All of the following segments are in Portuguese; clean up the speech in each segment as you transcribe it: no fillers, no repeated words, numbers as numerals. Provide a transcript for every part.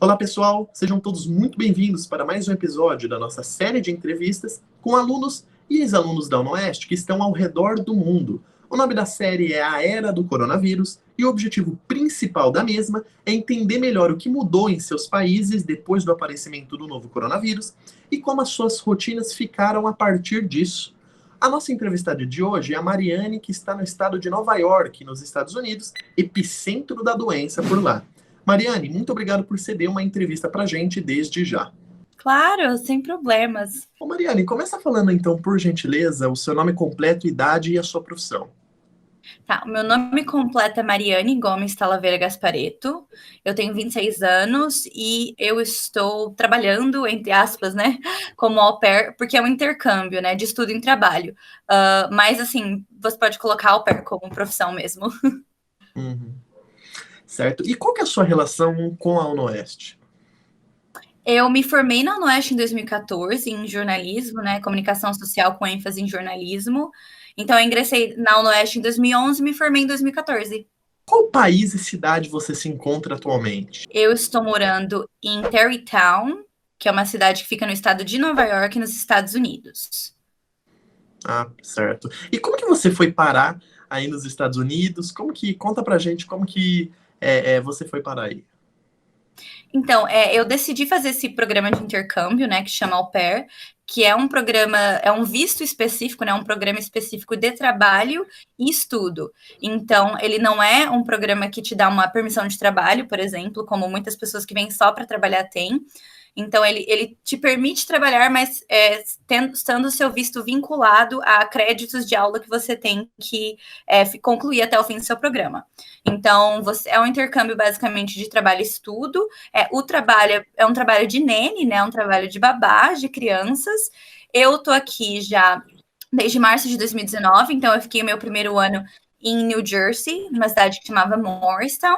Olá, pessoal! Sejam todos muito bem-vindos para mais um episódio da nossa série de entrevistas com alunos e ex-alunos da UniOeste que estão ao redor do mundo. O nome da série é A Era do Coronavírus e o objetivo principal da mesma é entender melhor o que mudou em seus países depois do aparecimento do novo coronavírus e como as suas rotinas ficaram a partir disso. A nossa entrevistada de hoje é a Mariane, que está no estado de Nova York, nos Estados Unidos, epicentro da doença por lá. Mariane, muito obrigado por ceder uma entrevista para a gente desde já. Claro, sem problemas. Ô Mariane, começa falando então, por gentileza, o seu nome completo, idade e a sua profissão. Tá, o meu nome completo é Mariane Gomes Talavera Gaspareto. Eu tenho 26 anos e eu estou trabalhando, entre aspas, né, como au pair, porque é um intercâmbio, né, de estudo em trabalho. Mas, assim, você pode colocar au pair como profissão mesmo. Uhum. Certo. E qual que é a sua relação com a UniOeste? Eu me formei na UniOeste em 2014 em jornalismo, né, comunicação social com ênfase em jornalismo. Então, eu ingressei na UniOeste em 2011 e me formei em 2014. Qual país e cidade você se encontra atualmente? Eu estou morando em Tarrytown, que é uma cidade que fica no estado de Nova York, nos Estados Unidos. Ah, certo. E como que você foi parar aí nos Estados Unidos? Conta pra gente como que você foi parar aí? Então, eu decidi fazer esse programa de intercâmbio, né, que chama Au Pair, que é um programa, é um visto específico, né, um programa específico de trabalho e estudo. Então, ele não é um programa que te dá uma permissão de trabalho, por exemplo, como muitas pessoas que vêm só para trabalhar têm. Então, ele te permite trabalhar, mas estando o seu visto vinculado a créditos de aula que você tem que concluir até o fim do seu programa. Então, é um intercâmbio basicamente de trabalho e estudo. O trabalho é um trabalho de nene, né? Um trabalho de babá, de crianças. Eu tô aqui já desde março de 2019, então eu fiquei o meu primeiro ano em New Jersey, numa cidade que chamava Morristown.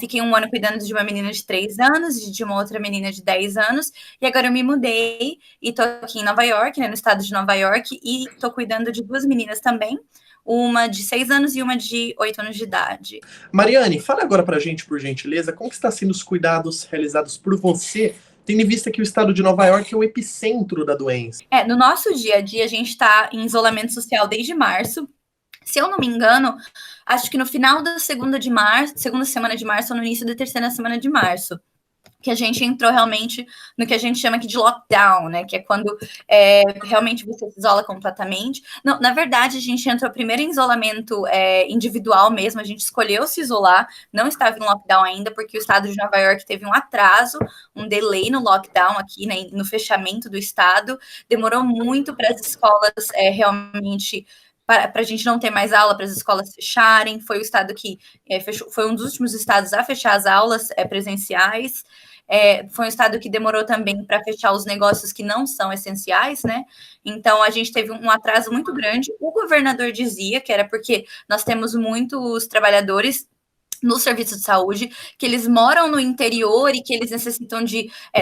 Fiquei um ano cuidando de uma menina de 3 anos e de uma outra menina de 10 anos. E agora eu me mudei e tô aqui em Nova York, né, no estado de Nova York, e tô cuidando de 2 meninas também, uma de 6 anos e uma de 8 anos de idade. Mariane, fala agora pra gente, por gentileza, como que está sendo os cuidados realizados por você, tendo em vista que o estado de Nova York é o epicentro da doença? No nosso dia a dia, a gente está em isolamento social desde março. Se eu não me engano, acho que no final da segunda semana de março, ou no início da terceira semana de março, que a gente entrou realmente no que a gente chama aqui de lockdown, né? Que é quando realmente você se isola completamente. Não, na verdade, a gente entrou primeiro em isolamento individual mesmo, a gente escolheu se isolar, não estava em lockdown ainda, porque o estado de Nova York teve um atraso, um delay no lockdown aqui, né, no fechamento do estado. Demorou muito para as escolas realmente para a gente não ter mais aula, para as escolas fecharem. Foi o estado que fechou, foi um dos últimos estados a fechar as aulas presenciais. Foi um estado que demorou também para fechar os negócios que não são essenciais, né? Então a gente teve um atraso muito grande. O governador dizia que era porque nós temos muitos trabalhadores no serviço de saúde, que eles moram no interior e que eles necessitam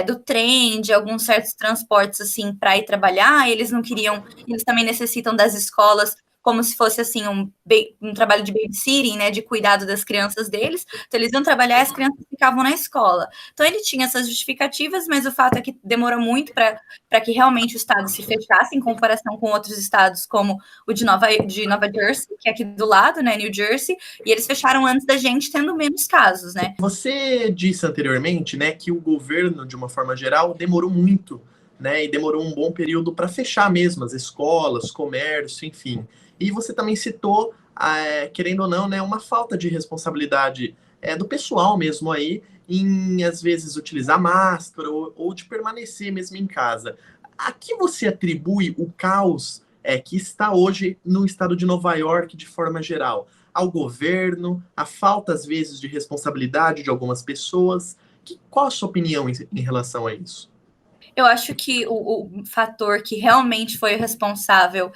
do trem, de alguns certos transportes assim para ir trabalhar. Eles não queriam, eles também necessitam das escolas como se fosse assim um trabalho de babysitting, né, de cuidado das crianças deles. Então eles iam trabalhar e as crianças ficavam na escola. Então ele tinha essas justificativas, mas o fato é que demorou muito para que realmente o estado se fechasse em comparação com outros estados, como o de Nova Jersey, que é aqui do lado, né, New Jersey, e eles fecharam antes da gente, tendo menos casos, né? Você disse anteriormente, né, que o governo, de uma forma geral, demorou muito, né, e demorou um bom período para fechar mesmo as escolas, comércio, enfim. E você também citou, querendo ou não, né, uma falta de responsabilidade do pessoal mesmo aí em, às vezes, utilizar máscara ou de permanecer mesmo em casa. A que você atribui o caos que está hoje no estado de Nova York de forma geral? Ao governo, a falta, às vezes, de responsabilidade de algumas pessoas? Qual a sua opinião em relação a isso? Eu acho que o fator que realmente foi responsável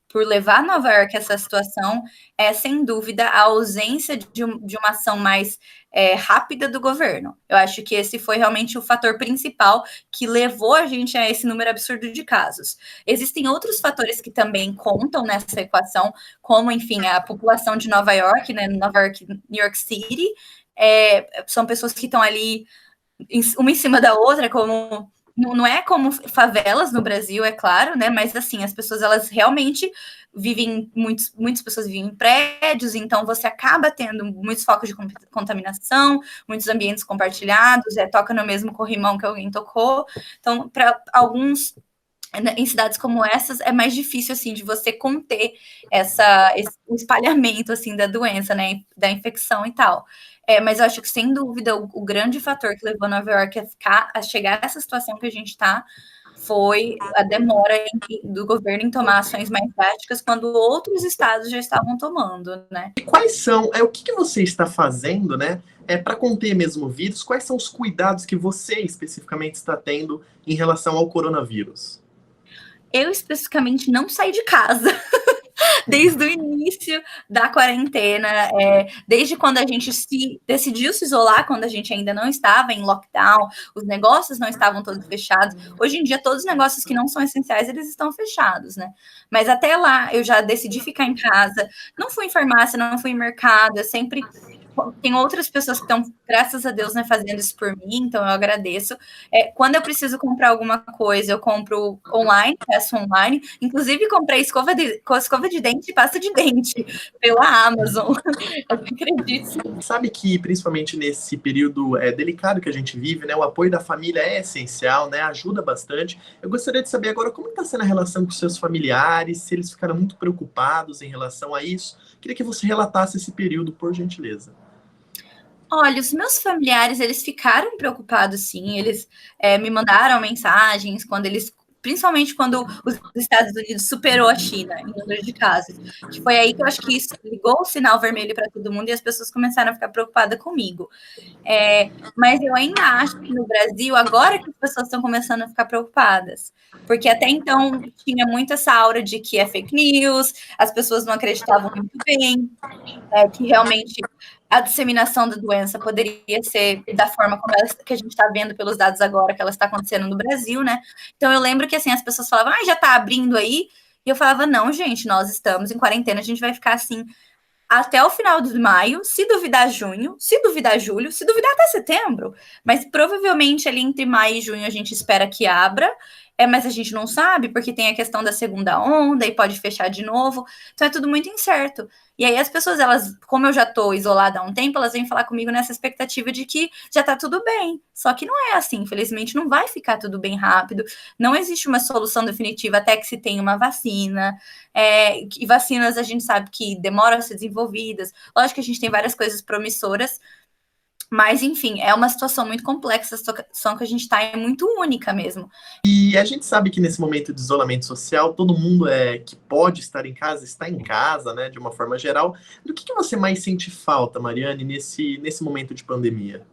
por levar Nova York a essa situação é, sem dúvida, a ausência de uma ação mais rápida do governo. Eu acho que esse foi realmente o fator principal que levou a gente a esse número absurdo de casos. Existem outros fatores que também contam nessa equação, como, enfim, a população de Nova York, né, Nova York, New York City, são pessoas que estão ali uma em cima da outra, como não é como favelas no Brasil, é claro, né? Mas assim, as pessoas elas realmente vivem, muitas pessoas vivem em prédios, então você acaba tendo muitos focos de contaminação, muitos ambientes compartilhados, toca no mesmo corrimão que alguém tocou. Então, para alguns em cidades como essas é mais difícil assim de você conter o espalhamento assim da doença, né, da infecção e tal. Mas eu acho que sem dúvida o grande fator que levou Nova York a chegar a essa situação que a gente está foi a demora do governo em tomar ações mais drásticas quando outros estados já estavam tomando, né? E quais são, o que você está fazendo, né, para conter mesmo o vírus? Quais são os cuidados que você especificamente está tendo em relação ao coronavírus? Eu especificamente não saí de casa. Desde o início da quarentena, desde quando a gente decidiu se isolar, quando a gente ainda não estava em lockdown, os negócios não estavam todos fechados. Hoje em dia, todos os negócios que não são essenciais, eles estão fechados, né? Mas até lá, eu já decidi ficar em casa. Não fui em farmácia, não fui em mercado, eu sempre... Tem outras pessoas que estão, graças a Deus, né, fazendo isso por mim, então eu agradeço. Quando eu preciso comprar alguma coisa, eu compro online, peço online. Inclusive, comprei escova de dente e pasta de dente pela Amazon. Eu acredito. Sabe que, principalmente nesse período delicado que a gente vive, né, o apoio da família é essencial, né, ajuda bastante. Eu gostaria de saber agora como está sendo a relação com seus familiares, se eles ficaram muito preocupados em relação a isso. Queria que você relatasse esse período, por gentileza. Olha, os meus familiares, eles ficaram preocupados, sim. Eles me mandaram mensagens principalmente quando os Estados Unidos superou a China em número de casos. Que foi aí que eu acho que isso ligou o sinal vermelho para todo mundo e as pessoas começaram a ficar preocupadas comigo. Mas eu ainda acho que no Brasil, agora que as pessoas estão começando a ficar preocupadas. Porque até então tinha muito essa aura de que é fake news, as pessoas não acreditavam muito bem, que realmente a disseminação da doença poderia ser da forma como que a gente está vendo pelos dados agora que ela está acontecendo no Brasil, né? Então eu lembro que assim as pessoas falavam, já está abrindo aí, e eu falava, não, gente, nós estamos em quarentena, a gente vai ficar assim até o final de maio, se duvidar junho, se duvidar julho, se duvidar até setembro, mas provavelmente ali entre maio e junho a gente espera que abra, mas a gente não sabe, porque tem a questão da segunda onda e pode fechar de novo, então é tudo muito incerto. E aí as pessoas, elas, como eu já estou isolada há um tempo, elas vêm falar comigo nessa expectativa de que já está tudo bem, só que não é assim, infelizmente não vai ficar tudo bem rápido, não existe uma solução definitiva até que se tenha uma vacina, e vacinas a gente sabe que demoram a ser desenvolvidas, lógico que a gente tem várias coisas promissoras, mas, enfim, é uma situação muito complexa, a situação que a gente está é muito única mesmo. E a gente sabe que nesse momento de isolamento social, todo mundo que pode estar em casa, está em casa, né, de uma forma geral. Do que você mais sente falta, Mariane, nesse momento de pandemia?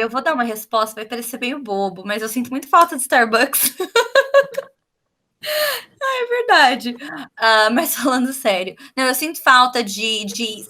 Eu vou dar uma resposta, vai parecer meio bobo, mas eu sinto muito falta de Starbucks. É verdade. Mas falando sério, não, eu sinto falta de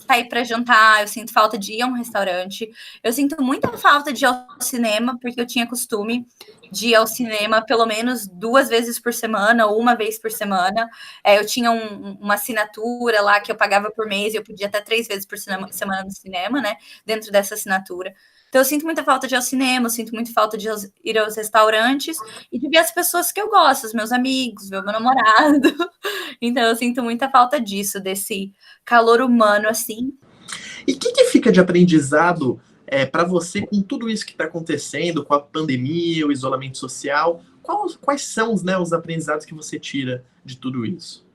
sair para jantar, eu sinto falta de ir a um restaurante, eu sinto muita falta de ir ao cinema, porque eu tinha costume de ir ao cinema pelo menos 2 vezes por semana ou 1 vez por semana. Eu tinha uma assinatura lá que eu pagava por mês e eu podia até 3 vezes por semana no cinema, né? Dentro dessa assinatura. Então, eu sinto muita falta de ir ao cinema, eu sinto muita falta de ir aos restaurantes e de ver as pessoas que eu gosto, os meus amigos, ver o meu namorado. Então, eu sinto muita falta disso, desse calor humano, assim. E o que fica de aprendizado para você com tudo isso que está acontecendo, com a pandemia, o isolamento social? Quais são os aprendizados que você tira de tudo isso?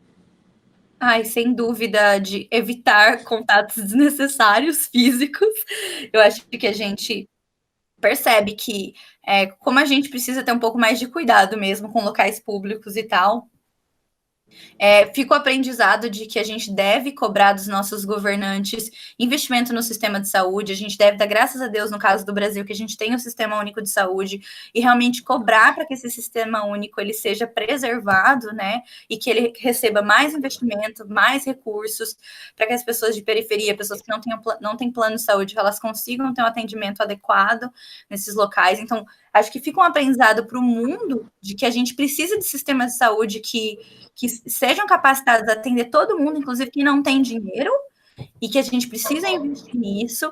Sem dúvida, de evitar contatos desnecessários físicos. Eu acho que a gente percebe que, como a gente precisa ter um pouco mais de cuidado mesmo com locais públicos e tal, fica o aprendizado de que a gente deve cobrar dos nossos governantes investimento no sistema de saúde, a gente deve dar graças a Deus, no caso do Brasil, que a gente tem o Sistema Único de Saúde, e realmente cobrar para que esse Sistema Único ele seja preservado, né, e que ele receba mais investimento, mais recursos, para que as pessoas de periferia, pessoas que não têm plano de saúde, elas consigam ter um atendimento adequado nesses locais. Então, acho que fica um aprendizado para o mundo de que a gente precisa de sistemas de saúde que sejam capacitados a atender todo mundo, inclusive quem não tem dinheiro, e que a gente precisa investir nisso,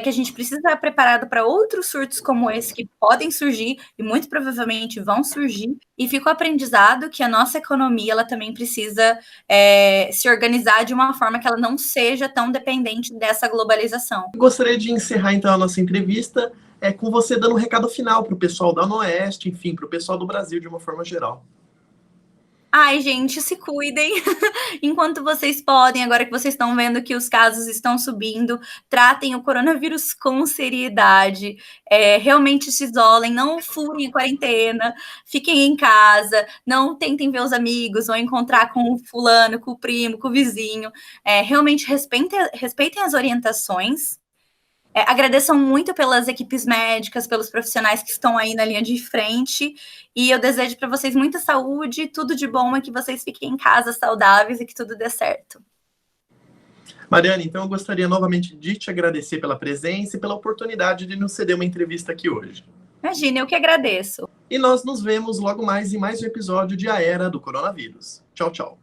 que a gente precisa estar preparado para outros surtos como esse que podem surgir e muito provavelmente vão surgir, e fica o aprendizado que a nossa economia ela também precisa se organizar de uma forma que ela não seja tão dependente dessa globalização. Gostaria de encerrar então a nossa entrevista com você dando um recado final para o pessoal da Oeste, enfim, para o pessoal do Brasil de uma forma geral. Ai, gente, se cuidem enquanto vocês podem, agora que vocês estão vendo que os casos estão subindo, tratem o coronavírus com seriedade, realmente se isolem, não furem a quarentena, fiquem em casa, não tentem ver os amigos ou encontrar com o fulano, com o primo, com o vizinho, realmente respeitem as orientações. Agradeçam muito pelas equipes médicas, pelos profissionais que estão aí na linha de frente, e eu desejo para vocês muita saúde, tudo de bom, e que vocês fiquem em casa saudáveis e que tudo dê certo. Mariana, então eu gostaria novamente de te agradecer pela presença e pela oportunidade de nos ceder uma entrevista aqui hoje. Imagina, eu que agradeço. E nós nos vemos logo mais em mais um episódio de A Era do Coronavírus. Tchau, tchau.